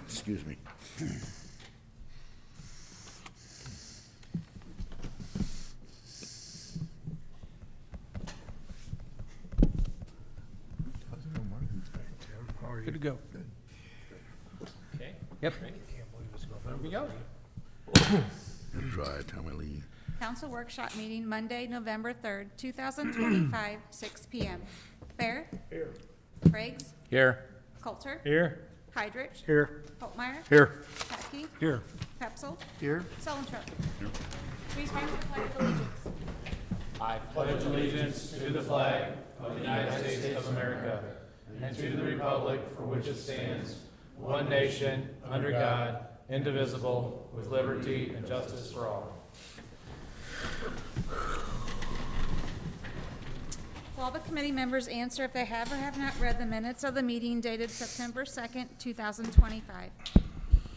Excuse me. Good to go. Okay. Yep. There we go. Dry time I leave. Council workshop meeting Monday, November 3rd, 2025, 6 PM. Fair? Here. Briggs? Here. Coulter? Here. Heidrich? Here. Holtmeyer? Here. Patke? Here. Pepsel? Here. Sullentrop? Please rise for the pledge of allegiance. I pledge allegiance to the flag of the United States of America and to the republic for which it stands, one nation, under God, indivisible, with liberty and justice for all. Will all the committee members answer if they have or have not read the minutes of the meeting dated September 2nd, 2025?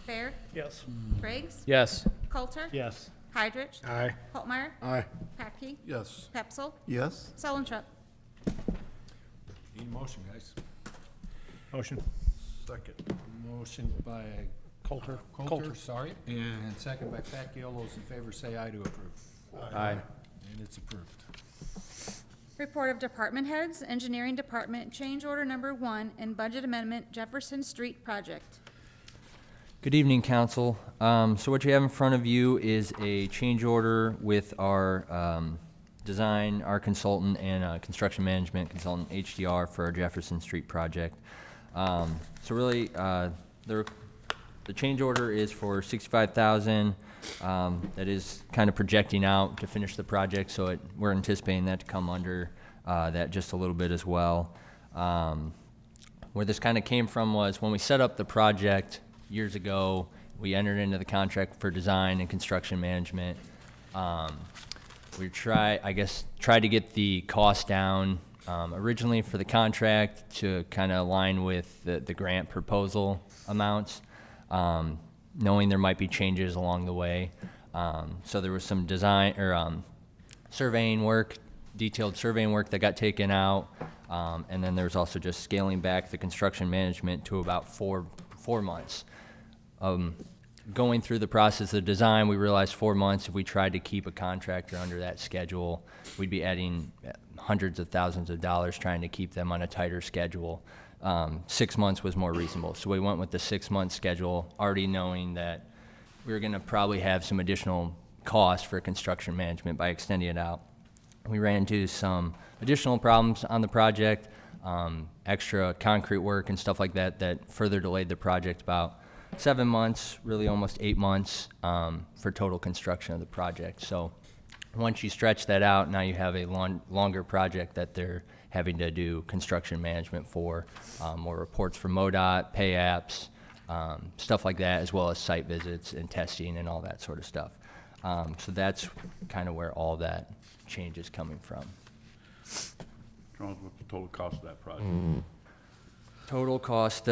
Fair? Yes. Briggs? Yes. Coulter? Yes. Heidrich? Aye. Holtmeyer? Aye. Patke? Yes. Pepsel? Yes. Sullentrop? Need a motion, guys. Motion. Second. Motion by Coulter. Coulter, sorry, and second by Patke. All those in favor say aye to approve. Aye. And it's approved. Report of department heads, engineering department, change order number 1 and budget amendment Jefferson Street project. Good evening, council. So what you have in front of you is a change order with our design, our consultant, and construction management consultant, HDR, for our Jefferson Street project. So really, the change order is for $65,000. That is kind of projecting out to finish the project, so we're anticipating that to come under that just a little bit as well. Where this kind of came from was when we set up the project years ago, we entered into the contract for design and construction management. We tried to get the cost down originally for the contract to kind of align with the grant proposal amounts, knowing there might be changes along the way. So there was some design or surveying work, detailed surveying work that got taken out, and then there's also just scaling back the construction management to about four months. Going through the process of design, we realized 4 months, if we tried to keep a contractor under that schedule, we'd be adding hundreds of thousands of dollars trying to keep them on a tighter schedule. 6 months was more reasonable. So we went with the 6-month schedule, already knowing that we were gonna probably have some additional costs for construction management by extending it out. We ran into some additional problems on the project, extra concrete work and stuff like that, that further delayed the project about 7 months, really almost 8 months, for total construction of the project. So once you stretch that out, now you have a longer project that they're having to do construction management for, more reports from MoDOT, pay apps, stuff like that, as well as site visits and testing and all that sort of stuff. So that's kind of where all that change is coming from. Charles, what's the total cost of that project? Total cost,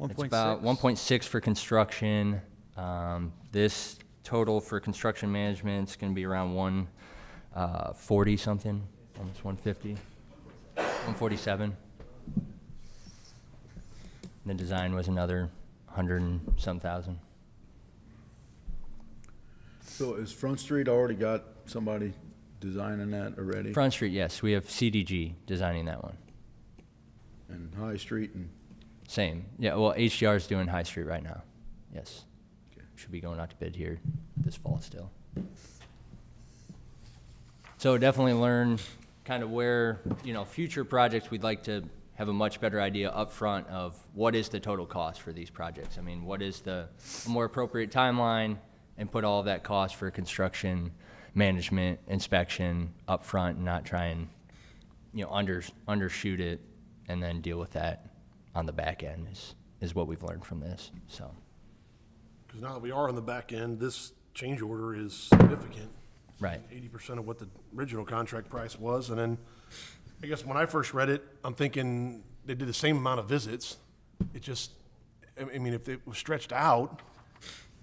it's about 1.6 for construction. This total for construction management is going to be around 140 something, almost 150, 147. The design was another 100 and some thousand. So is Front Street already got somebody designing that already? Front Street, yes, we have CDG designing that one. And High Street and, Same, yeah. Well, HDR is doing High Street right now. Yes, okay. should be going out to bid here this fall still. So definitely learn kind of where, future projects, we'd like to have a much better idea up front of what is the total cost for these projects. I mean, what is the more appropriate timeline, and put all of that cost for construction, management, inspection up front, and not try and, undershoot it and then deal with that on the back end is what we've learned from this, so. Because now that we are on the back end, this change order is significant. Right. 80% of what the original contract price was. And then, I guess when I first read it, I'm thinking they did the same amount of visits. It just, I mean, if it was stretched out,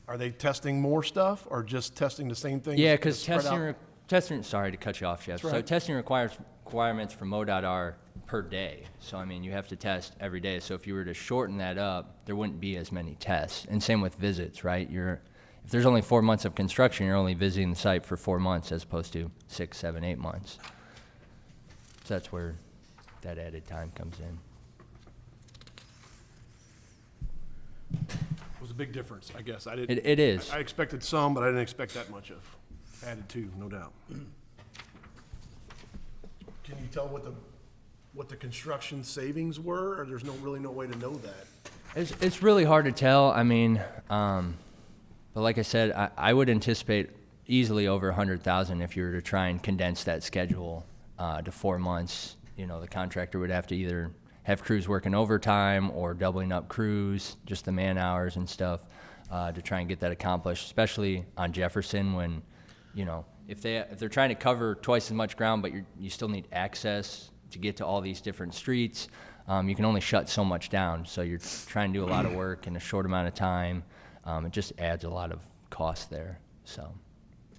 are they testing more stuff or just testing the same thing? Yeah, because spread out? testing, sorry to cut you off, Jeff. That's So right. testing requirements for MoDOT are per day. So, I mean, you have to test every day. So if you were to shorten that up, there wouldn't be as many tests. And same with visits, right? If there's only 4 months of construction, you're only visiting the site for 4 months as opposed to 6, 7, 8 months. So that's where that added time comes in. It was a big difference, I guess. I didn't. It is. I expected some, but I didn't expect that much of. Added to, no doubt. Can you tell what the construction savings were, or there's really no way to know that? It's really hard to tell. I mean, but like I said, I would anticipate easily over 100,000 if you were to try and condense that schedule to 4 months. You know, the contractor would have to either have crews working overtime or doubling up crews, just the man hours and stuff, to try and get that accomplished, especially on Jefferson when, you know, if they're trying to cover twice as much ground, but you still need access to get to all these different streets, you can only shut so much down. So you're trying to do a lot of work in a short amount of time. It just adds a lot of cost there, so.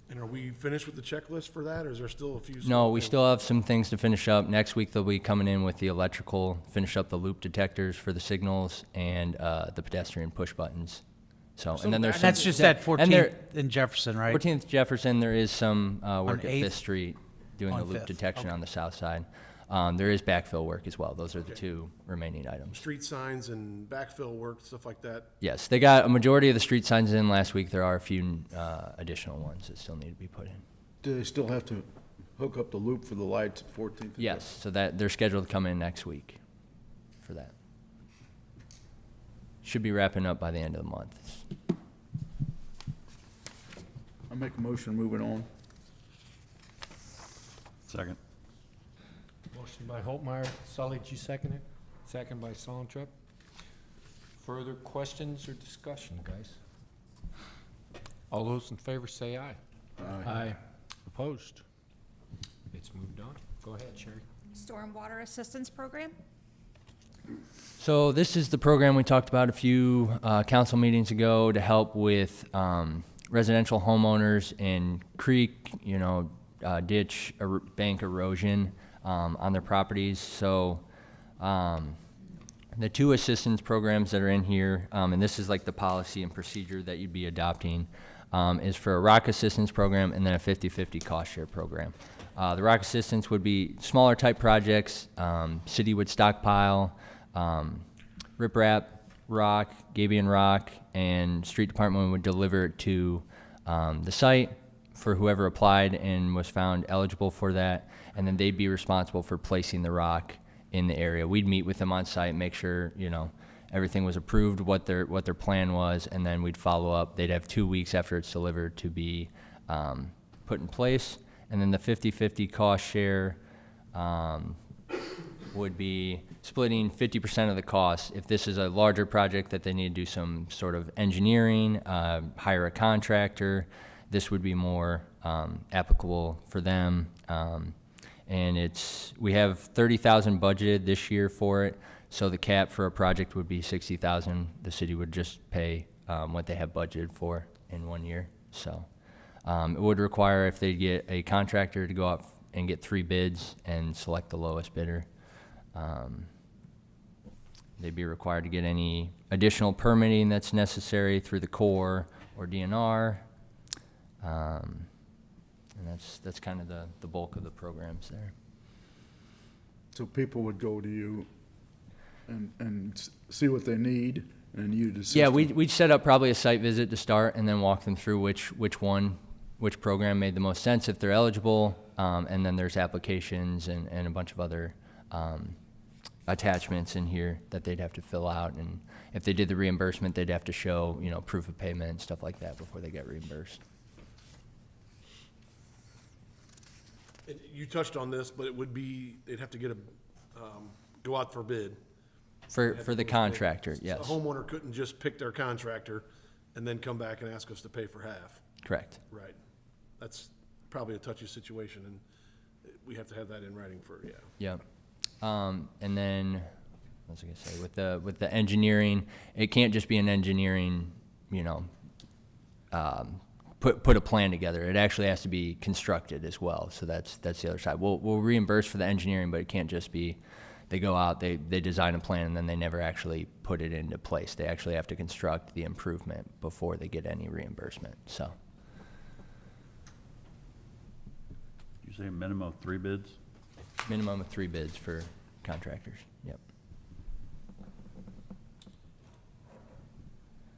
And are we finished with the checklist for that, or is there still a few? No, we still have some things to finish up. Next week, they'll be coming in with the electrical, finish up the loop detectors for the signals and the pedestrian push buttons. So, and then there's That's some- just at and there- 14th in Jefferson, right? 14th Jefferson, there is some work at 8th? Fifth Street doing the On loop 5th, detection okay. on the south side. There is backfill work as well. Those are the two remaining items. Street signs and backfill work, stuff like that. Yes, they got a majority of the street signs in last week. There are a few additional ones that still need to be put in. Do they still have to hook up the loop for the lights at 14th? Yes, so that they're scheduled to come in next week for that. Should be wrapping up by the end of the month. I make a motion moving on. Second. Motion by Holtmeyer. Sully, did you second it? Second by Sontrup. Further questions or discussion, guys? All those in favor say aye. Aye. Opposed? It's moved on. Go ahead, Sherry. Stormwater Assistance Program? So this is the program we talked about a few council meetings ago to help with residential homeowners in creek, ditch, bank erosion on their properties. So the two assistance programs that are in here, and this is like the policy and procedure that you'd be adopting, is for a rock assistance program and then a 50-50 cost share program. The rock assistance would be smaller type projects. City would stockpile riprap rock, Gabion rock, and street department would deliver it to the site for whoever applied and was found eligible for that, and then they'd be responsible for placing the rock in the area. We'd meet with them on site, make sure everything was approved, what their plan was, and then we'd follow up. They'd have 2 weeks after it's delivered to be put in place, and then the 50-50 cost share would be splitting 50% of the cost. If this is a larger project that they need to do some sort of engineering, hire a contractor, this would be more applicable for them. And we have 30,000 budgeted this year for it, so the cap for a project would be 60,000. The city would just pay what they have budgeted for in 1 year. So it would require, if they get a contractor, to go out and get 3 bids and select the lowest bidder. They'd be required to get any additional permitting that's necessary through the Corps or DNR. And that's kind of the bulk of the programs there. So people would go to you and see what they need, and you'd assist Yeah, them. we'd set up probably a site visit to start and then walk them through which program made the most sense if they're eligible. And then there's applications and a bunch of other attachments in here that they'd have to fill out. And if they did the reimbursement, they'd have to show, proof of payment and stuff like that before they get reimbursed. You touched on this, but they'd have to get go out for bid. For the contractor, So yes, a homeowner couldn't just pick their contractor and then come back and ask us to pay for half. correct. Right. That's probably a touchy situation, and we have to have that in writing for, yeah. Yep. And then, what was I gonna say, with the engineering, it can't just be an engineering, put a plan together. It actually has to be constructed as well. So that's the other side. We'll reimburse for the engineering, but it can't just be they go out, they design a plan, and then they never actually put it into place. They actually have to construct the improvement before they get any reimbursement, so. You say a minimum of 3 bids? Minimum of 3 bids for contractors, yep.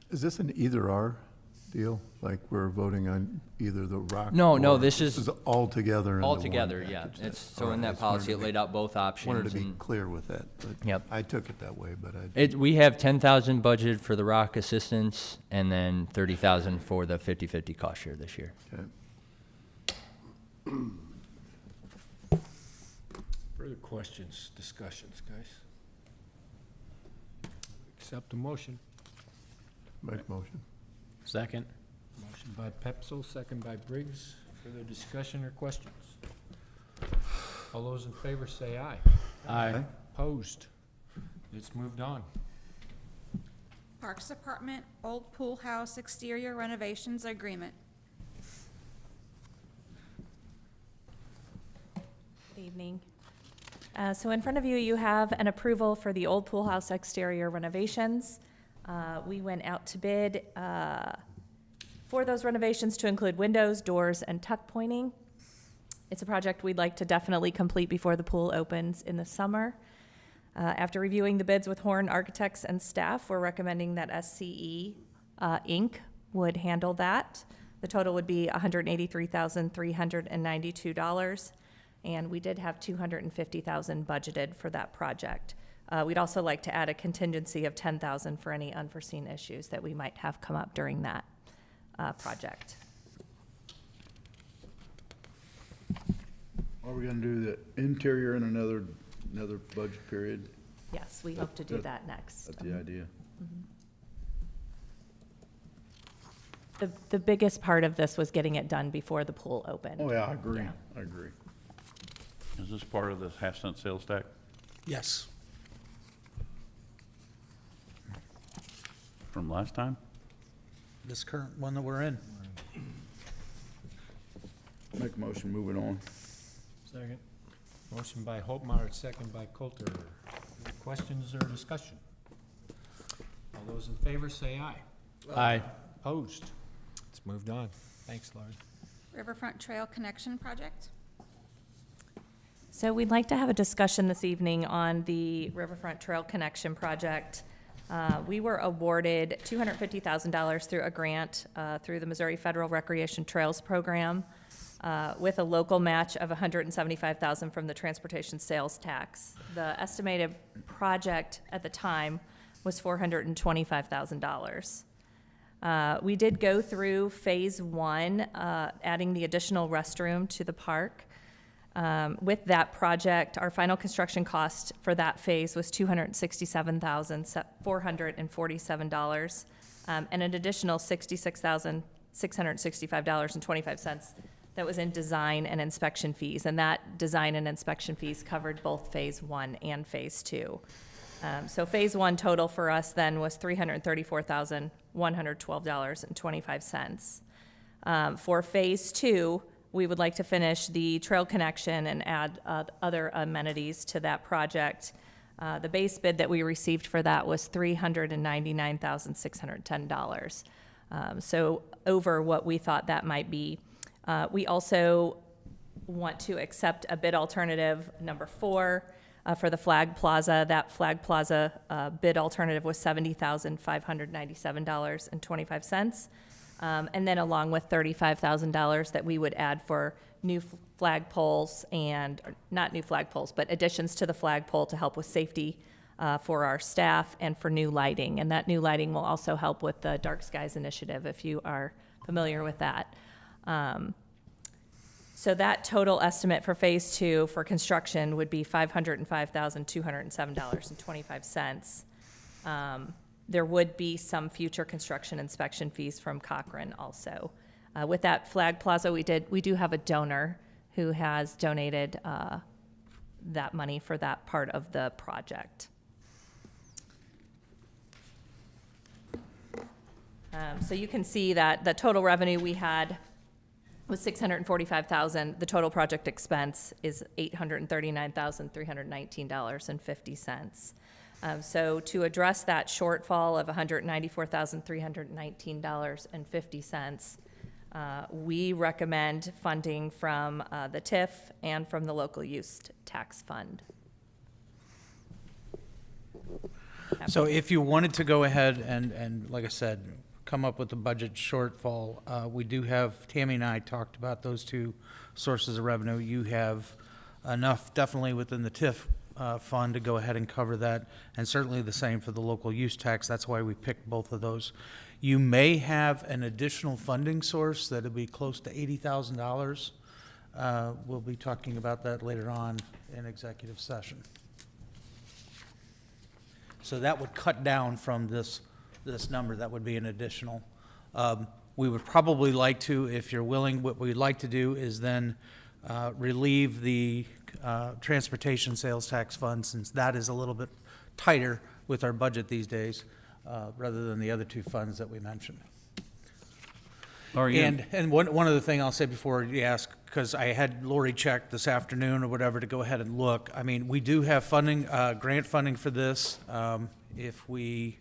Is this an either-or deal? Like we're voting on either the rock? No, no, or this is all together into all one together, yeah. package? It's, so All in right, I that just wanted policy, to it be- laid out both options. Wanted to be and- clear with that, but Yep. I took it that way, but I, We have 10,000 budgeted for the rock assistance, and then 30,000 for the 50/50 cost share this year. okay. Further questions, discussions, guys? Accept the motion. Make motion. Second. Motion by Pepso, second by Briggs. Further discussion or questions? All those in favor say aye. Aye. Opposed? It's moved on. Parks Department, Old Pool House exterior renovations agreement. Good evening. So in front of you, you have an approval for the old pool house exterior renovations. We went out to bid for those renovations to include windows, doors, and tuck pointing. It's a project we'd like to definitely complete before the pool opens in the summer. After reviewing the bids with Horn Architects and staff, we're recommending that SCE Inc. would handle that. The total would be $183,392. And we did have $250,000 budgeted for that project. We'd also like to add a contingency of $10,000 for any unforeseen issues that we might have come up during that project. Are we gonna do the interior in another budget period? Yes, we hope to do that next. That's the idea. The biggest part of this was getting it done before the pool opened. Oh, yeah, I agree, Yeah. I agree. Is this part of this half-cent sales tax Yes. from last time? This current one that we're in. Make a motion, moving on. Second. Motion by Hopmeyer, second by Coulter. Questions or discussion? All those in favor say aye. Aye. Opposed? It's moved on. Thanks, Laurie. Riverfront Trail Connection Project. So we'd like to have a discussion this evening on the Riverfront Trail Connection Project. We were awarded $250,000 through a grant through the Missouri Federal Recreation Trails Program with a local match of $175,000 from the transportation sales tax. The estimated project at the time was $425,000. We did go through phase 1, adding the additional restroom to the park. With that project, our final construction cost for that phase was $267,447, and an additional $66,665.25 that was in design and inspection fees. And that design and inspection fees covered both phase 1 and phase 2. So phase 1 total for us then was $334,112.25. For phase 2, we would like to finish the trail connection and add other amenities to that project. The base bid that we received for that was $399,610. So over what we thought that might be. We also want to accept a bid alternative number 4 for the Flag Plaza. That Flag Plaza bid alternative was $70,597.25. And then along with $35,000 that we would add for new flag poles and, or not new flag poles, but additions to the flagpole to help with safety for our staff and for new lighting. And that new lighting will also help with the Dark Skies Initiative, if you are familiar with that. So that total estimate for phase 2 for construction would be $505,207.25. There would be some future construction inspection fees from Cochrane also. With that Flag Plaza, we do have a donor who has donated that money for that part of the project. So you can see that the total revenue we had was $645,000. The total project expense is $839,319.50. So to address that shortfall of $194,319.50, we recommend funding from the TIF and from the local use tax fund. So if you wanted to go ahead and, like I said, come up with a budget shortfall, we do have, Tammy and I talked about those two sources of revenue. You have enough definitely within the TIF fund to go ahead and cover that, and certainly the same for the local use tax. That's why we picked both of those. You may have an additional funding source that'll be close to $80,000. We'll be talking about that later on in executive session. So that would cut down from this number. That would be an additional. We would probably like to, if you're willing, what we'd like to do is then relieve the transportation sales tax fund, since that is a little bit tighter with our budget these days, rather than the other two funds that we mentioned. Lori, And one other thing I'll say before you ask, because I had Lori check this afternoon or whatever to go ahead and look. I mean, we do have funding, grant funding for this. If we,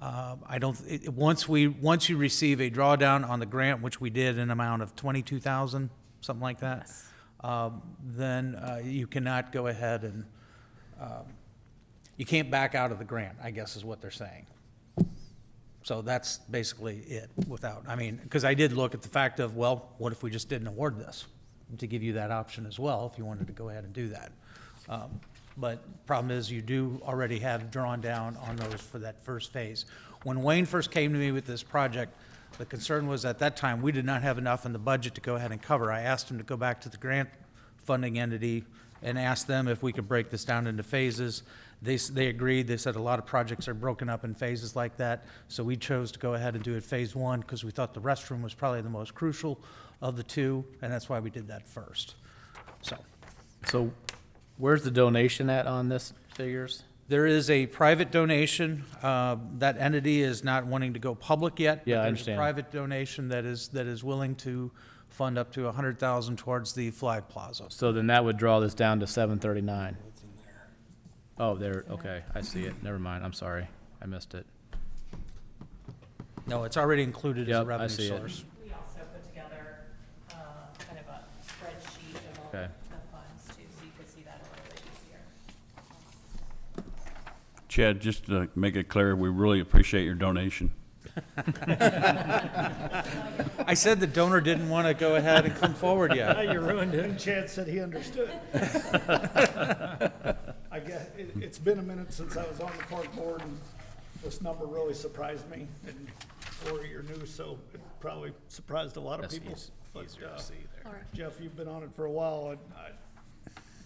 once you receive a drawdown on the grant, which we did in an amount of 22,000, something like that, then you cannot go ahead and, you can't back out of the grant, I guess is what they're saying. So that's basically it without, I mean, because I did look at the fact of, well, what if we just didn't award this? To give you that option as well, if you wanted to go ahead and do that. But problem is, you do already have drawn down on those for that first phase. When Wayne first came to me with this project, the concern was at that time, we did not have enough in the budget to go ahead and cover. I asked him to go back to the grant funding entity and ask them if we could break this down into phases. They agreed. They said a lot of projects are broken up in phases like that. So we chose to go ahead and do it phase one because we thought the restroom was probably the most crucial of the two, and that's why we did that first. So where's the donation at on this figures? There is a private donation. That entity is not wanting to go public yet. Yeah, but I there's understand. a private donation that is willing to fund up to $100,000 towards the Flag Plaza. So then that would draw this down to 739. Oh, there, okay, I see it. Never mind, I'm sorry. I missed it. No, it's already included as Yep, a I revenue see it. source. We also put together kind of a spreadsheet of all Okay. the funds too, so you could see that a little bit easier. Chad, just to make it clear, we really appreciate your donation. I said the donor didn't want to go ahead and come forward yet. You ruined it. Chad said he understood. I guess, it's been a minute since I was on the park board, and this number really surprised me. And Lori, you're new, so it probably surprised a lot of That's people. But, easier to see there. Jeff, you've been on it for a while, and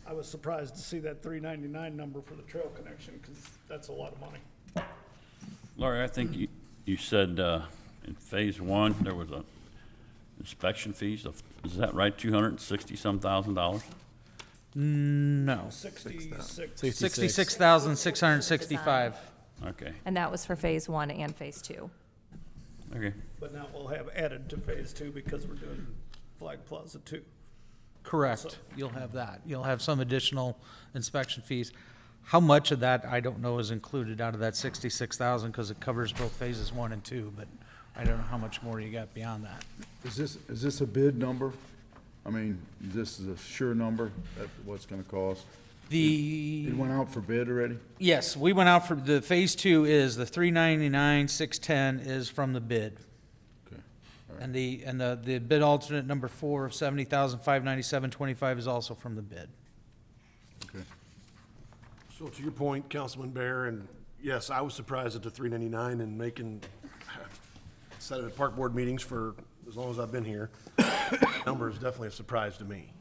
I was surprised to see that $399 number for the trail connection, because that's a lot of money. Lori, I think you said in phase one, there was a inspection fees of, is that right, $260-some thousand? No. 66. 66,665. Okay, And that was for phase one and phase two. okay. But now we'll have added to phase two because we're doing Flag Plaza 2. Correct. You'll have that. You'll have some additional inspection fees. How much of that, I don't know, is included out of that 66,000, because it covers both phases 1 and 2, but I don't know how much more you got beyond that. Is this a bid number? I mean, this is a sure number, that's what's gonna cost? It went out for bid already? Yes, we went out for, the phase 2 is, the 399, 610 is from the bid. Okay. And the bid alternate number 4 of 70,597.25 is also from the bid. Okay. So to your point, Councilman Bear, and yes, I was surprised at the 399 and sat at park board meetings for as long as I've been here. Number is definitely a surprise to me.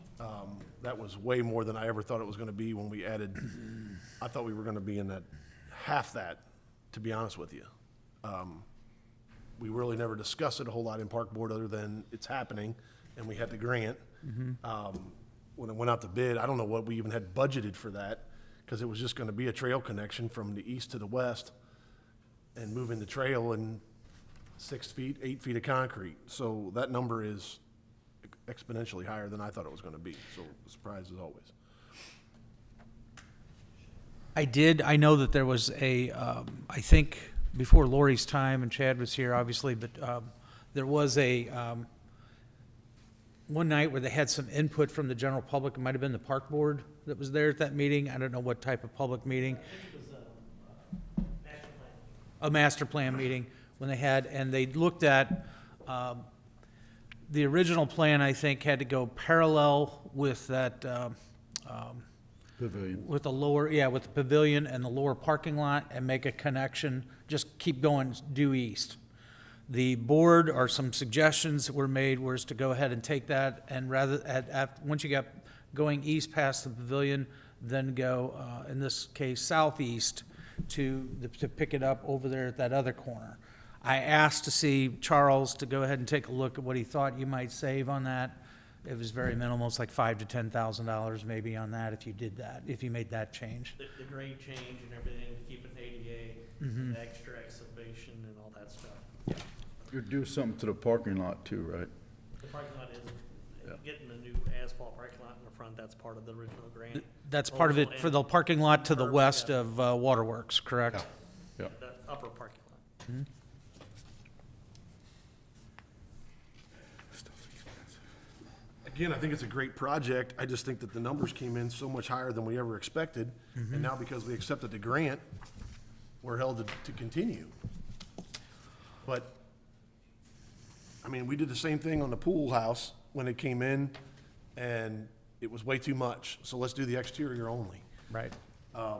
That was way more than I ever thought it was gonna be when we added, I thought we were gonna be in that, half that, to be honest with you. We really never discussed it a whole lot in park board other than it's happening, and we had the grant. When it went out to bid, I don't know what we even had budgeted for that, because it was just gonna be a trail connection from the east to the west and moving the trail in 6 feet, 8 feet of concrete. So that number is exponentially higher than I thought it was gonna be, so surprise as always. I know that there was I think before Lori's time, and Chad was here, obviously, but there was one night where they had some input from the general public. It might have been the park board that was there at that meeting. I don't know what type of public meeting. A master plan meeting when they had, and they looked at, the original plan, I think, had to go parallel with that, with the lower, with the pavilion and the lower parking lot and make a connection, just keep going due east. The board, or some suggestions that were made, was to go ahead and take that and rather, once you got going east past the pavilion, then go, in this case, southeast to pick it up over there at that other corner. I asked to see Charles to go ahead and take a look at what he thought you might save on that. It was very minimal, it's like $5,000 to $10,000 maybe on that if you did that, if you made that change. The grade change and everything, to keep it ADA, the extra excavation and all that stuff. You'd do something to the parking lot too, right? The parking lot is, getting a new asphalt parking lot in the front, that's part of the original grant. That's part of it Also, for the parking lot to the curb, west yeah. of Waterworks, correct? Yeah. The upper parking lot. Again, I think it's a great project. I just think that the numbers came in so much higher than we ever expected. And now because we accepted the grant, we're held to continue. But, I mean, we did the same thing on the pool house when it came in, and it was way too much. So let's do the exterior only. Right. I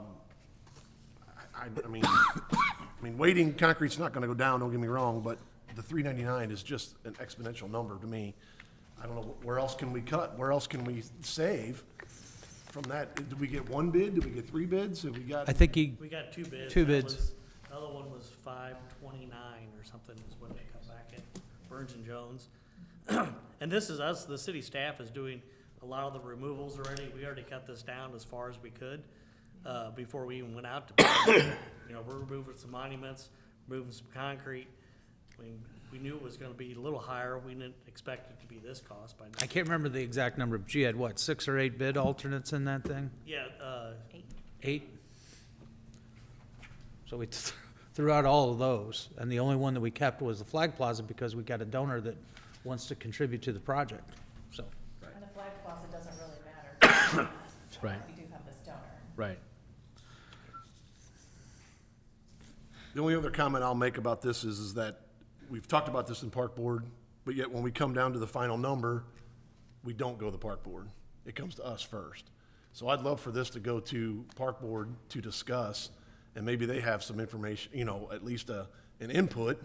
mean, waiting concrete's not gonna go down, don't get me wrong, but the $399 is just an exponential number to me. I don't know, where else can we cut? Where else can we save from that? Did we get one bid? Did we get three bids? Have we got? I think he, We got two bids. Two That bids. was- The other one was $529 or something is what they cut back at Burns and Jones. And this is us, the city staff is doing a lot of the removals already. We already cut this down as far as we could, before we even went out to bid. You know, we're removing some monuments, removing some concrete. I mean, we knew it was gonna be a little higher. We didn't expect it to be this cost by now. I can't remember the exact number, but you had what, 6 or 8 bid alternates in that thing? Yeah, 8? So we threw out all of those, and the only one that we kept was the Flag Plaza because we got a donor that wants to contribute to the project, so. And the flag plaza doesn't really matter. Right. We do have this donor. Right. The only other comment I'll make about this is that we've talked about this in park board, but yet when we come down to the final number, we don't go to the park board. It comes to us first. So I'd love for this to go to park board to discuss, and maybe they have some information, you know, at least an input.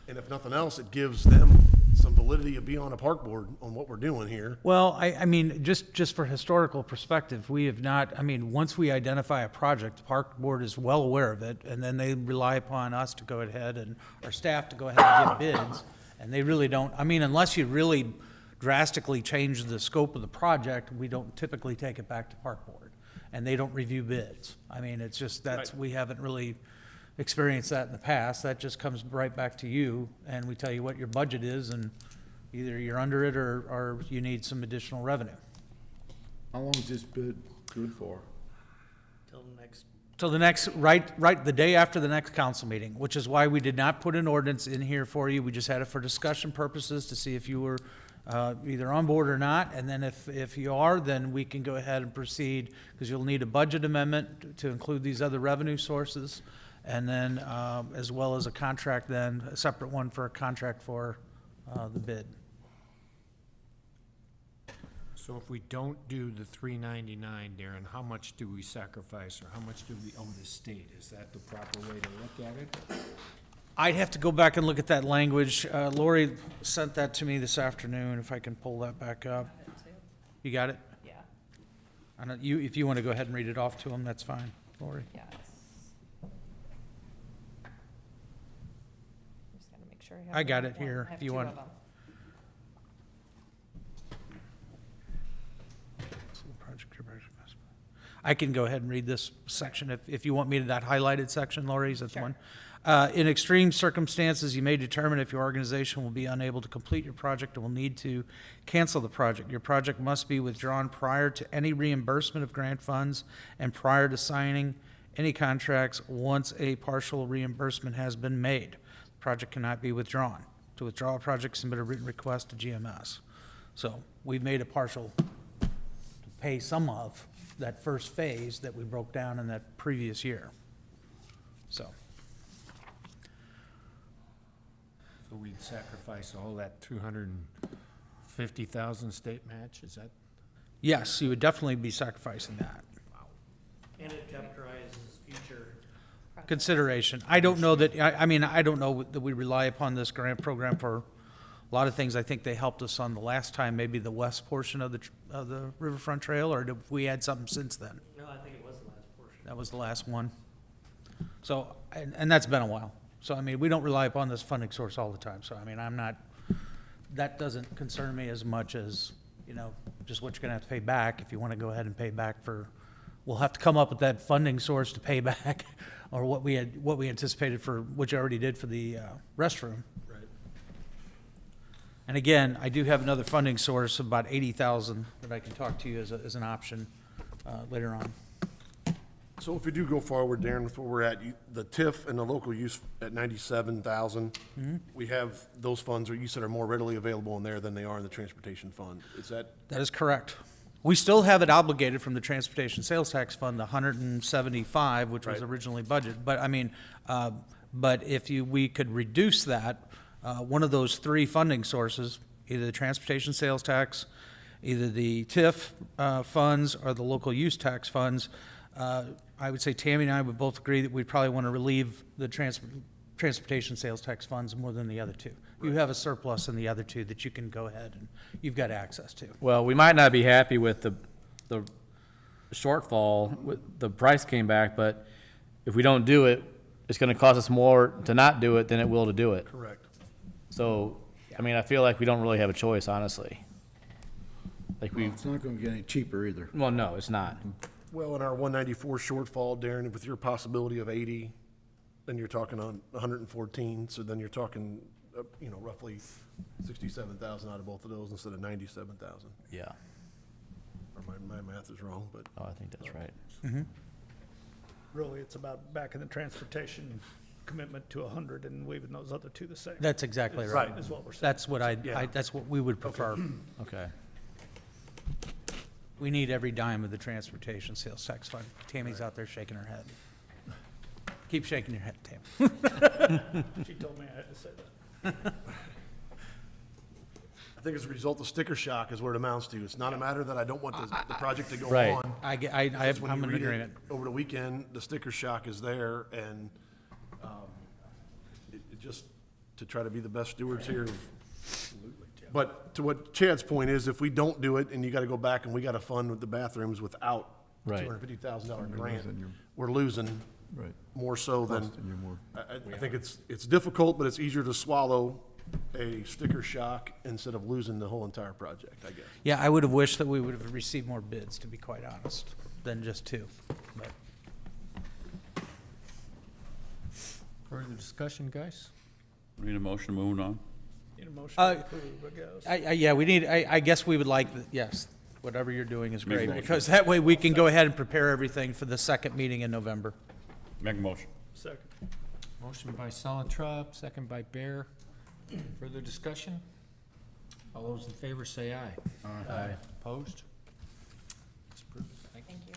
And if nothing else, it gives them some validity of being on a park board on what we're doing here. Well, I mean, just for historical perspective, we have not, I mean, once we identify a project, the park board is well aware of it, and then they rely upon us to go ahead and our staff to go ahead and get bids. And they really don't, I mean, unless you really drastically change the scope of the project, we don't typically take it back to park board. And they don't review bids. I mean, it's just, that's, we haven't really experienced that in the past. That just comes right back to you, and we tell you what your budget is, and either you're under it or you need some additional revenue. How long is this bid good for? till the next, Till the next, right, the day after the next council meeting, which is why we did not put an ordinance in here for you. We just had it for discussion purposes to see if you were either on board or not. And then if you are, then we can go ahead and proceed, because you'll need a budget amendment to include these other revenue sources. And then, as well as a contract then, a separate one for a contract for the bid. So if we don't do the $399, Darren, how much do we sacrifice, or how much do we owe the state? Is that the proper way to look at it? I'd have to go back and look at that language. Lori sent that to me this afternoon, if I can pull that back up. You got it? Yeah, I don't, if you want to go ahead and read it off to them, that's fine, Lori. yes. Just gotta make sure I have. I the got right it one. here, I have if you two want. of them. I can go ahead and read this section if you want me to, that highlighted section, Lori, is that the one? In extreme circumstances, you may determine if your organization will be unable to complete your project and will need to cancel the project. Your project must be withdrawn prior to any reimbursement of grant funds and prior to signing any contracts once a partial reimbursement has been made. The project cannot be withdrawn. To withdraw a project, submit a written request to GMS. So we've made a partial to pay some of that first phase that we broke down in that previous year. So. So we'd sacrifice all that 250,000 state match, is that? Yes, you would definitely be sacrificing that. And it jeopardizes future. Consideration. I don't know that, I mean, I don't know that we rely upon this grant program for a lot of things. I think they helped us on the last time, maybe the west portion of the Riverfront Trail, or did we had something since then? No, I think it was the last portion. That was the last one. So, and that's been a while. So, I mean, we don't rely upon this funding source all the time. So, I mean, I'm not, that doesn't concern me as much as, you know, just what you're gonna have to pay back if you wanna go ahead and pay back for, we'll have to come up with that funding source to pay back, or what we anticipated for, which I already did for the restroom. Right. And again, I do have another funding source of about 80,000 that I can talk to you as an option later on. So if we do go forward, Darren, with where we're at, the TIF and the local use at 97,000, we have those funds, or you said, are more readily available in there than they are in the transportation fund. Is that? That is correct. We still have it obligated from the Transportation Sales Tax Fund, the 175, which was Right. originally budgeted. But I mean, but if we could reduce that, one of those three funding sources, either the Transportation Sales Tax, either the TIF funds, or the local use tax funds, I would say Tammy and I would both agree that we'd probably want to relieve the transportation sales tax funds more than the other two. You have a surplus in the other two that you can go ahead and you've got access to. Well, we might not be happy with the shortfall, with the price came back, but if we don't do it, it's gonna cost us more to not do it than it will to do it. Correct. So, I mean, I feel like we don't really have a choice, honestly. Like Well, it's not gonna get any cheaper either. well, no, it's not. Well, in our 194 shortfall, Darren, with your possibility of 80, then you're talking on 114, so then you're talking, you know, roughly 67,000 out of both of those instead of 97,000. Yeah. Or my math is wrong, but. Oh, I think that's right. Really, it's about backing the transportation commitment to 100 and leaving those other two the same. That's exactly Is- right. Is what we're saying. That's what Yeah. that's what we would prefer. Okay. We need every dime of the transportation sales tax fund. Tammy's out there shaking her head. Keep shaking your head, Tammy. She told me I had to say that. I think as a result of sticker shock is what it amounts to. It's not a matter that I don't want the project to go Right. on. It's when I'm you in read it agreement. Over the weekend, the sticker shock is there, and it just, to try to be the best stewards here. But to what Chad's point is, if we don't do it, and you gotta go back and we gotta fund with the bathrooms without the Right. $250,000 You're grant, losing your- we're losing Right. more so than, Costing you more. I think it's difficult, but it's easier to swallow a sticker shock instead of losing the whole entire project, I guess. Yeah, I would have wished that we would have received more bids, to be quite honest, than just two. But Further discussion, guys? Need a motion moving on? Need a motion Uh, to approve, I guess. yeah, we need, I guess we would like, yes, whatever you're doing is Make a great, motion. because that way we can go ahead and prepare everything for the second meeting in November. Make a motion. Second. Motion by Solitrop, second by Bear. Further discussion? All those in favor say aye. Aye. Opposed? It's approved. Thank you. Thank you.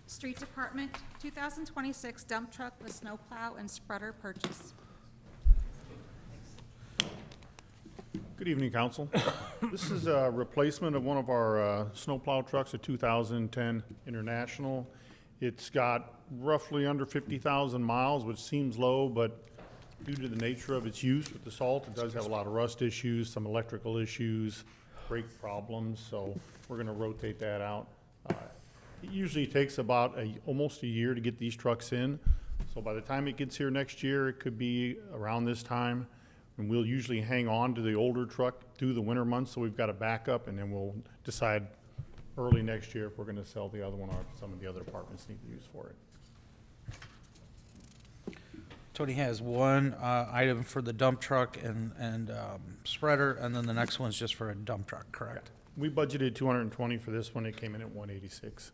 Street Department, 2026 dump truck with snowplow and spreader purchase. Good evening, council. This is a replacement of one of our snowplow trucks, a 2010 International. It's got roughly under 50,000 miles, which seems low, but due to the nature of its use with the salt, it does have a lot of rust issues, some electrical issues, brake problems, so we're gonna rotate that out. It usually takes about almost a year to get these trucks in, so by the time it gets here next year, it could be around this time. And we'll usually hang on to the older truck through the winter months, so we've got a backup, and then we'll decide early next year if we're gonna sell the other one or if some of the other departments need to use for it. Tony has one item for the dump truck and spreader, and then the next one's just for a dump truck, correct? We budgeted 220 for this one, it came in at 186.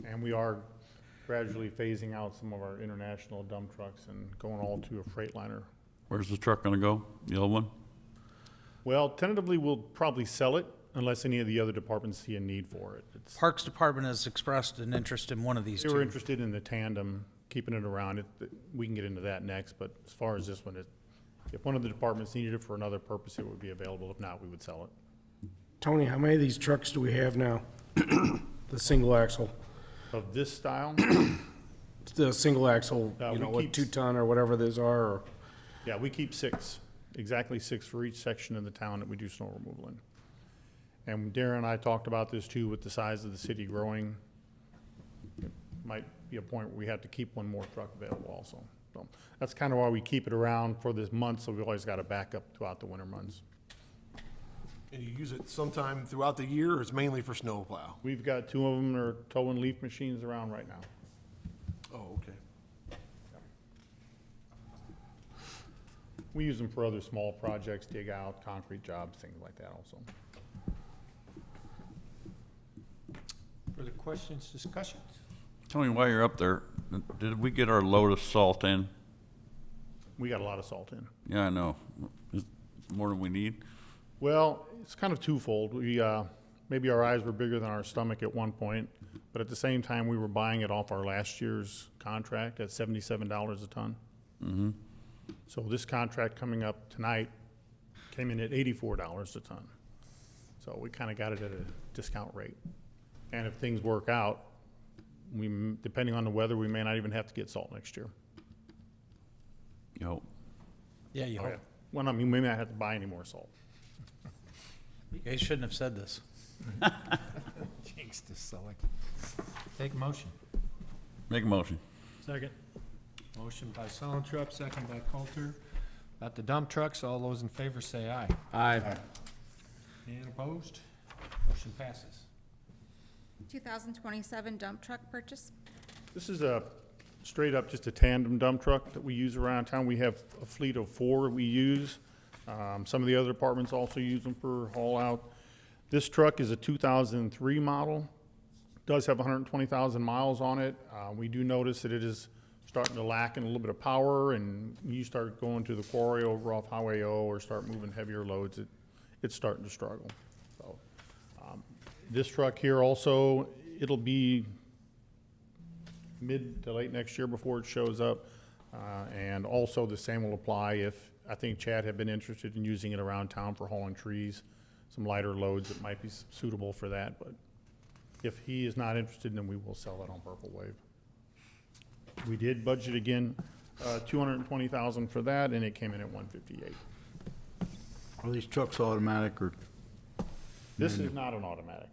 And we are gradually phasing out some of our international dump trucks and going all to a Freightliner. Where's the truck gonna go? The old one? Well, tentatively, we'll probably sell it unless any of the other departments see a need for it. Parks Department has expressed an interest in one of these They were two. interested in the tandem, keeping it around. We can get into that next, but as far as this one, if one of the departments needed it for another purpose, it would be available. If not, we would sell it. Tony, how many of these trucks do we have now? The single axle, Of this style, the single axle, we what, keep 2-ton or whatever those are, or? yeah, we keep 6, exactly 6 for each section of the town that we do snow removal in. And Darren and I talked about this too, with the size of the city growing. It might be a point where we have to keep one more truck available also. So that's kind of why we keep it around for this month, so we always got a backup throughout the winter months. And you use it sometime throughout the year, or it's mainly for snowplow? We've got 2 of them that are towing leaf machines around right now. Oh, okay. We use them for other small projects, dig out, concrete jobs, things like that also. Further questions, discussions? Tony, while you're up there, did we get our load of salt in? We got a lot of salt in. Yeah, I know. Is it more than we need? Well, it's kind of twofold. We, maybe our eyes were bigger than our stomach at one point, but at the same time, we were buying it off our last year's contract at $77 a ton. Mm-hmm. So this contract coming up tonight came in at $84 a ton. So we kind of got it at a discount rate. And if things work out, depending on the weather, we may not even have to get salt next year. You hope. Yeah, you Oh, hope. yeah. Well, I mean, we may not have to buy any more salt. You guys shouldn't have said this. Jinxed us, Sully. Take a motion. Make a motion. Second. Motion by Solentrop, second by Coulter. About the dump trucks, all those in favor say aye. Aye. And opposed? Motion passes. 2027 dump truck purchase. This is a straight up just a tandem dump truck that we use around town. We have a fleet of 4 we use. Some of the other departments also use them for haul out. This truck is a 2003 model. Does have 120,000 miles on it. We do notice that it is starting to lack in a little bit of power, and you start going to the quarry over off Highway O or start moving heavier loads, it's starting to struggle. So, this truck here also, it'll be mid to late next year before it shows up. And also the same will apply if, I think Chad had been interested in using it around town for hauling trees, some lighter loads that might be suitable for that, but if he is not interested, then we will sell it on Purple Wave. We did budget again, 220,000 for that, and it came in at 158. Are these trucks automatic or? This is not an automatic.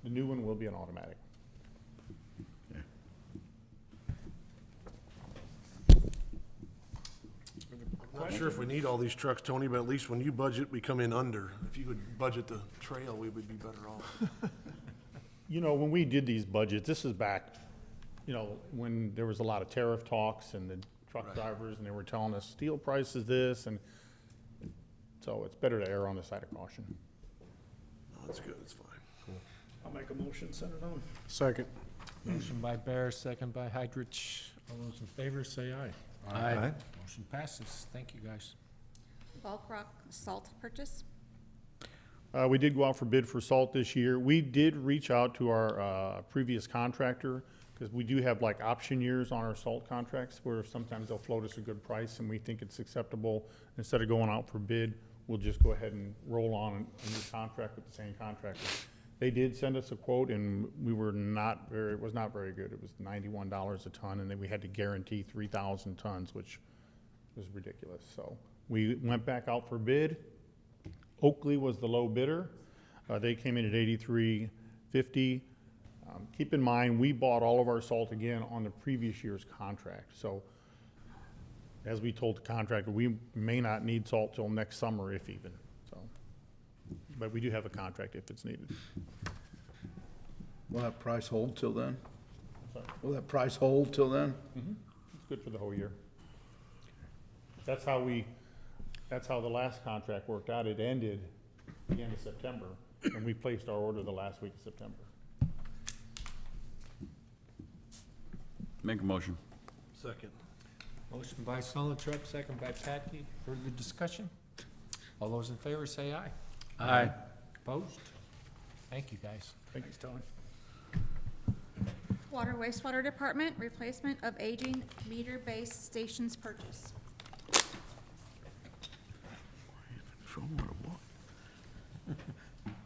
The new one will be an automatic. Not sure if we need all these trucks, Tony, but at least when you budget, we come in under. If you would budget the trail, we would be better off. You know, when we did these budgets, this is back, you know, when there was a lot of tariff talks and the truck drivers, and they were telling us steel price is this, and so it's better to err on the side of caution. No, that's good, it's fine. I'll make a motion, send it on. Second. Motion by Bear, second by Hydrich. All those in favor say aye. Aye. Motion passes. Thank you, guys. Bulk rock salt purchase. We did go out for bid for salt this year. We did reach out to our previous contractor, because we do have like option years on our salt contracts, where sometimes they'll float us a good price and we think it's acceptable. Instead of going out for bid, we'll just go ahead and roll on a new contract with the same contractor. They did send us a quote, and we were not very, it was not very good. It was $91 a ton, and then we had to guarantee 3,000 tons, which was ridiculous. So we went back out for bid. Oakley was the low bidder. They came in at $83.50. Keep in mind, we bought all of our salt again on the previous year's contract. So as we told the contractor, we may not need salt till next summer, if even. So but we do have a contract if it's needed. Will that price hold till then? Sorry. Will that price hold till then? It's good for the whole year. That's how the last contract worked out. It ended the end of September, and we placed our order the last week of September. Make a motion. Second. Motion by Solotruk, second by Patke. Further discussion? All those in favor say aye. Aye. Opposed? Thank you, guys. Thanks, Tony. Water wastewater department, replacement of aging meter-based stations purchase.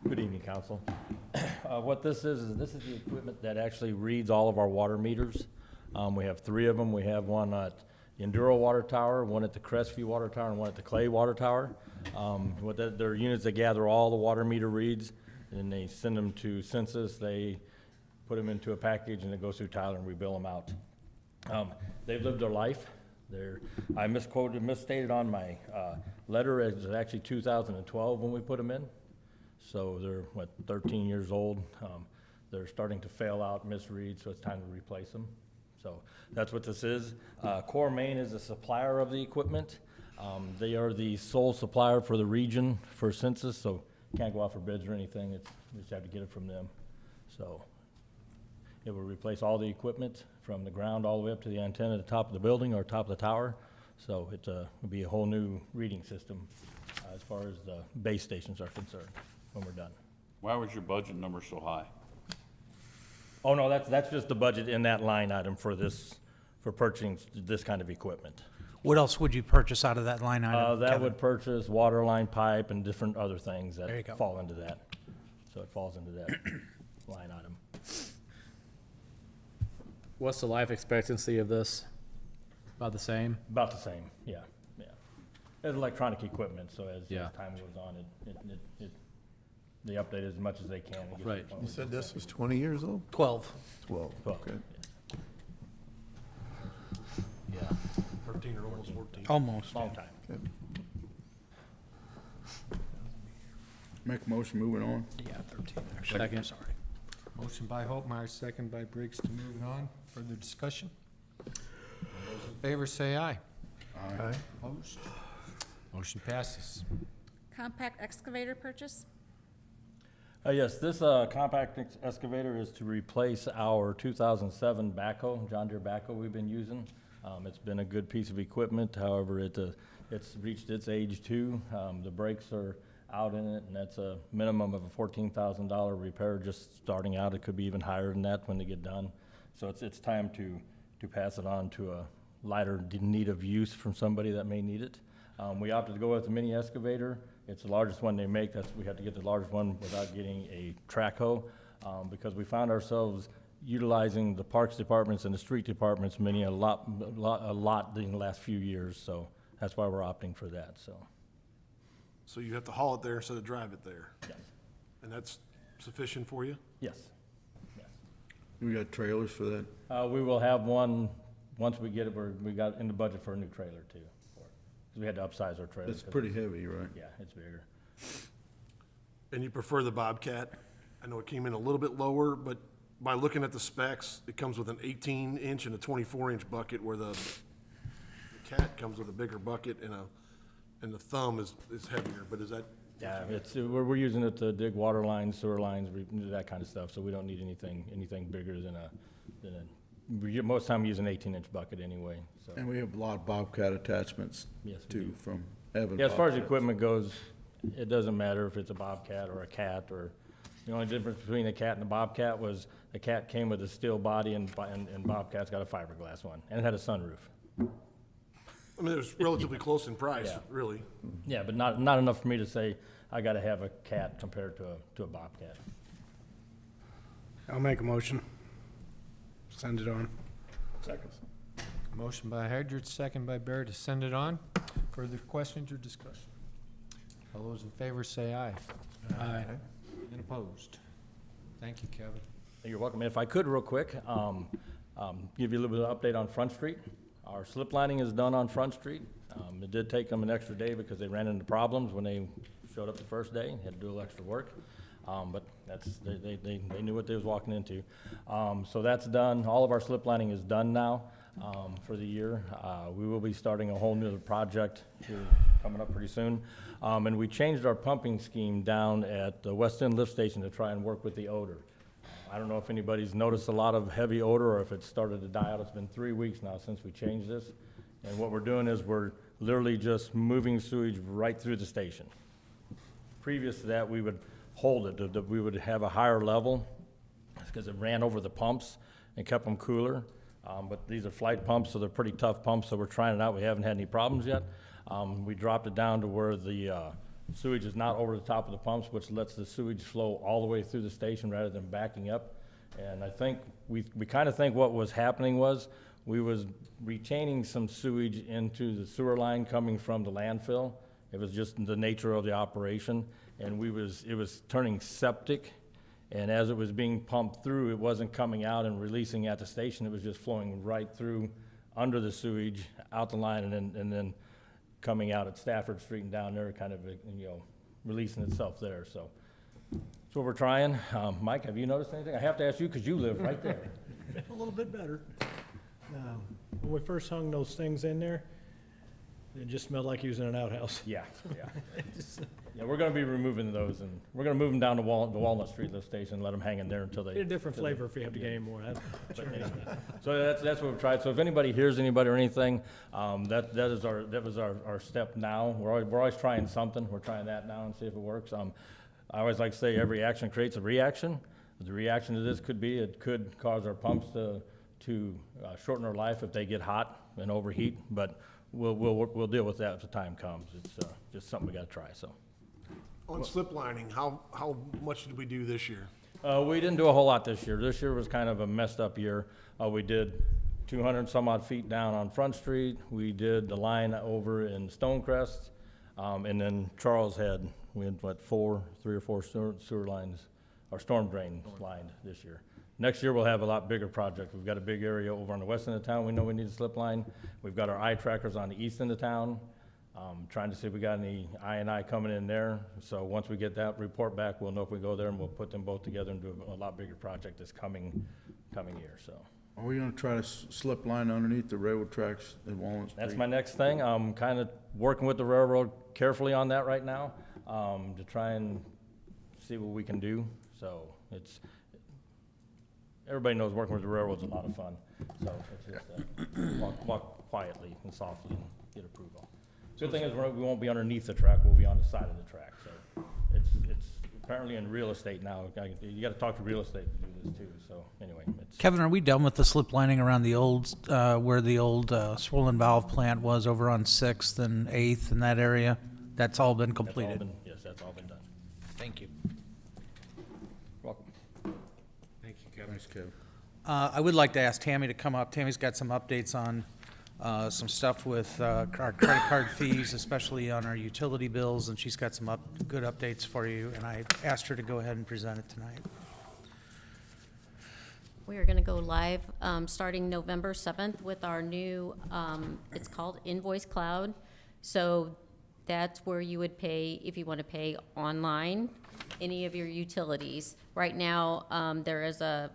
Good evening, council. What this is the equipment that actually reads all of our water meters. We have 3 of them. We have one at the Enduro Water Tower, one at the Crestview Water Tower, and one at the Clay Water Tower. They're units that gather all the water meter reads, and they send them to Census. They put them into a package, and it goes through Tyler, and we bill them out. They've lived their life. I misstated on my letter, it's actually 2012 when we put them in. So they're, 13 years old. They're starting to fail out, misread, so it's time to replace them. So that's what this is. Core Main is the supplier of the equipment. They are the sole supplier for the region for Census, so can't go out for bids or anything. We just have to get it from them. So it will replace all the equipment from the ground all the way up to the antenna at the top of the building or top of the tower. So it will be a whole new reading system as far as the base stations are concerned when we're done. Why was your budget number so high? Oh, no, that's just the budget in that line item for purchasing this kind of equipment. What else would you purchase out of that line item? That Kevin? would purchase water line pipe and different other things There you that go. fall into that. So it falls into that line item. What's the life expectancy of this? About the same? About the same, yeah. It's electronic equipment, so as time goes on, they update as much as they can. and get Right. the You said this was 20 years old? 12. 12, 12, okay. Yeah, 13 or almost 14. Almost. long time. Okay. Make a motion, moving on. Yeah, 13. Second. Sorry. Motion by Holtmeyer, second by Briggs to move it on. Further discussion? All those in favor say aye. Aye. Opposed? Motion passes. Compact excavator purchase. Yes, this compact excavator is to replace our 2007 backhoe, John Deere backhoe we've been using. It's been a good piece of equipment, however, it's reached its age too. The brakes are out in it, and that's a minimum of a $14,000 repair just starting out. It could be even higher than that when they get done. So it's time to pass it on to a lighter need of use from somebody that may need it. We opted to go with the mini excavator. It's the largest one they make. We had to get the largest one without getting a track hoe, because we found ourselves utilizing the parks departments and the street departments mini a lot in the last few years. So that's why we're opting for that. So you have to haul it there instead of drive it there? Yes. And that's sufficient for you? Yes. We got trailers for that? We will have one once we get it. We got in the budget for a new trailer too. Because we had to upsize our trailer. It's pretty heavy, right? Yeah, it's bigger. And you prefer the Bobcat? I know it came in a little bit lower, but by looking at the specs, it comes with an 18-inch and a 24-inch bucket, where the Cat comes with a bigger bucket and the thumb is heavier, but is that? Yeah, we're using it to dig water lines, sewer lines, that kind of stuff, so we don't need anything bigger than most of the time we use an 18-inch bucket anyway, so. And we have a lot of Bobcat attachments Yes, we too, do. from Evan. Yeah, as far as Bobcats. equipment goes, it doesn't matter if it's a Bobcat or a Cat, or, the only difference between a Cat and a Bobcat was the Cat came with a steel body and Bobcat's got a fiberglass one, and it had a sunroof. I mean, it was relatively close in price, Yeah. really. Yeah, but not enough for me to say I gotta have a Cat compared to a Bobcat. I'll make a motion. Send it on. Seconds. Motion by Hedrick, second by Bear to send it on. Further questions or discussion? All those in favor say aye. Aye. And opposed? Thank you, Kevin. You're welcome. If I could, real quick, give you a little bit of update on Front Street. Our slip lining is done on Front Street. It did take them an extra day because they ran into problems when they showed up the first day, had to do a little extra work. But they knew what they was walking into. So that's done. All of our slip lining is done now for the year. We will be starting a whole new project here coming up pretty soon. And we changed our pumping scheme down at the West End Lift Station to try and work with the odor. I don't know if anybody's noticed a lot of heavy odor or if it's started to die out. It's been 3 weeks now since we changed this. And what we're doing is we're literally just moving sewage right through the station. Previous to that, we would hold it, that we would have a higher level because it ran over the pumps and kept them cooler. But these are flight pumps, so they're pretty tough pumps, so we're trying it out. We haven't had any problems yet. We dropped it down to where the sewage is not over the top of the pumps, which lets the sewage flow all the way through the station rather than backing up. And I think, we kind of think what was happening was we was retaining some sewage into the sewer line coming from the landfill. It was just the nature of the operation. And it was turning septic. And as it was being pumped through, it wasn't coming out and releasing at the station. It was just flowing right through under the sewage, out the line, and then coming out at Stafford Street and down there, kind of, releasing itself there. So that's what we're trying. Mike, have you noticed anything? I have to ask you because you live right there. A little bit better. When we first hung those things in there, it just smelled like he was in an outhouse. Yeah. Yeah, we're gonna be removing those, and we're gonna move them down to Walnut Street lift station and let them hang in there until they. Get a different flavor if you have to get any more. But anyway, so that's what we've tried. So if anybody hears anybody or anything, that was our step now. We're always trying something. We're trying that now and see if it works. I always like to say every action creates a reaction. The reaction to this could be, it could cause our pumps to shorten their life if they get hot and overheat, but we'll deal with that as the time comes. It's just something we gotta try, so. On slip lining, how much did we do this year? We didn't do a whole lot this year. This year was kind of a messed up year. We did 200 some odd feet down on Front Street. We did the line over in Stonecrest. And then Charles we had 3 or 4 sewer lines, or storm drains lined this year. Next year, we'll have a lot bigger project. We've got a big area over on the west end of town. We know we need a slip line. We've got our eye trackers on the east end of town. Trying to see if we got any I&I coming in there. So once we get that report back, we'll know if we go there, and we'll put them both together and do a lot bigger project this coming year, so. Are we gonna try to slip line underneath the railroad tracks at Walnut Street? That's my next thing. I'm kind of working with the railroad carefully on that right now, to try and see what we can do. So everybody knows working with the railroad's a lot of fun. So it's just, walk quietly and softly and get approval. Good thing is we won't be underneath the track, we'll be on the side of the track. So it's apparently in real estate now. You gotta talk to real estate to do this too, so anyway. Kevin, are we done with the slip lining around the old, where the old swollen valve plant was over on 6th and 8th in that area? That's all been completed? Yes, that's all been done. Thank you. Welcome. Thank you, Kevin. Thanks, Kevin. I would like to ask Tammy to come up. Tammy's got some updates on some stuff with our credit card fees, especially on our utility bills, and she's got some good updates for you, and I asked her to go ahead and present it tonight. We are going to go live starting November 7th with our new, it's called Invoice Cloud. So that's where you would pay, if you want to pay online, any of your utilities. Right now, there is an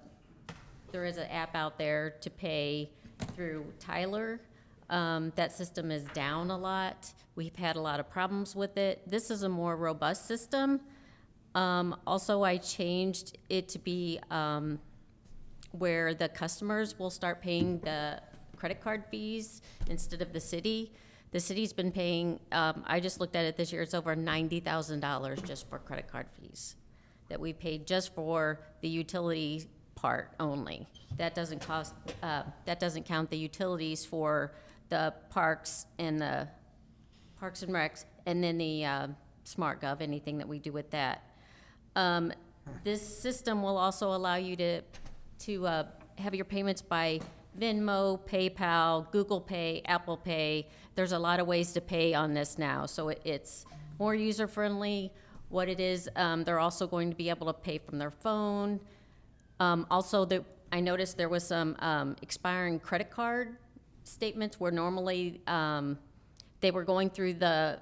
app out there to pay through Tyler. That system is down a lot. We've had a lot of problems with it. This is a more robust system. Also, I changed it to be where the customers will start paying the credit card fees instead of the city. The city's been paying, I just looked at it this year, it's over $90,000 just for credit card fees that we paid just for the utility part only. That doesn't cost, that doesn't count the utilities for the parks and recs, and then the SmartGov, anything that we do with that. This system will also allow you to have your payments by Venmo, PayPal, Google Pay, Apple Pay. There's a lot of ways to pay on this now, so it's more user-friendly. What it is, they're also going to be able to pay from their phone. Also, I noticed there was some expiring credit card statements where normally they were going through the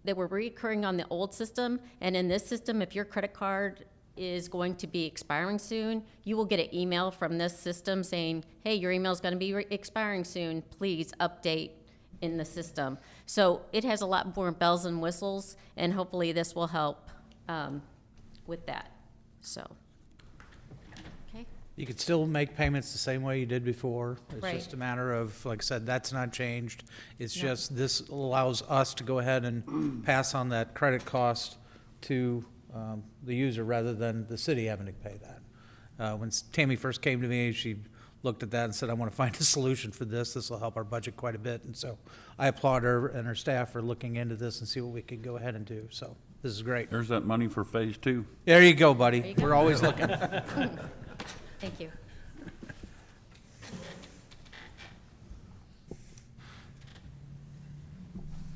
they were reoccurring on the old system, and in this system, if your credit card is going to be expiring soon, you will get an email from this system saying, hey, your email's gonna be expiring soon, please update in the system. So it has a lot more bells and whistles, and hopefully this will help with that, so. Okay, You could still make payments the same way you did before. It's Right. just a matter of, like I said, that's not changed. It's No. just, this allows us to go ahead and pass on that credit cost to the user rather than the city having to pay that. When Tammy first came to me, she looked at that and said, I want to find a solution for this. This will help our budget quite a bit. And so I applaud her and her staff for looking into this and see what we can go ahead and do. So this is great. There's that money for phase 2. There you go, buddy. There you go. We're always looking. thank you.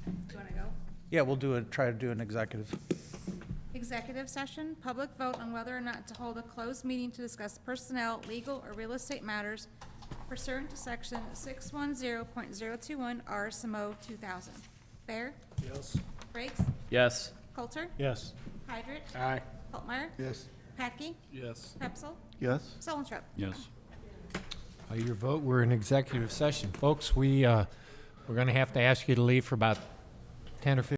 Do you wanna go? Yeah, we'll try to do an executive. Executive session, public vote on whether or not to hold a closed meeting to discuss personnel, legal, or real estate matters pursuant to section 610.021 RSMO 2000. Bear? Yes. Briggs? Yes. Coulter? Yes. Heidrich? Aye. Altmeyer? Yes. Patke? Yes. Pepsel? Yes. Solentrop? Yes. By your vote, we're in executive session. Folks, we're gonna have to ask you to leave for about 10 or 15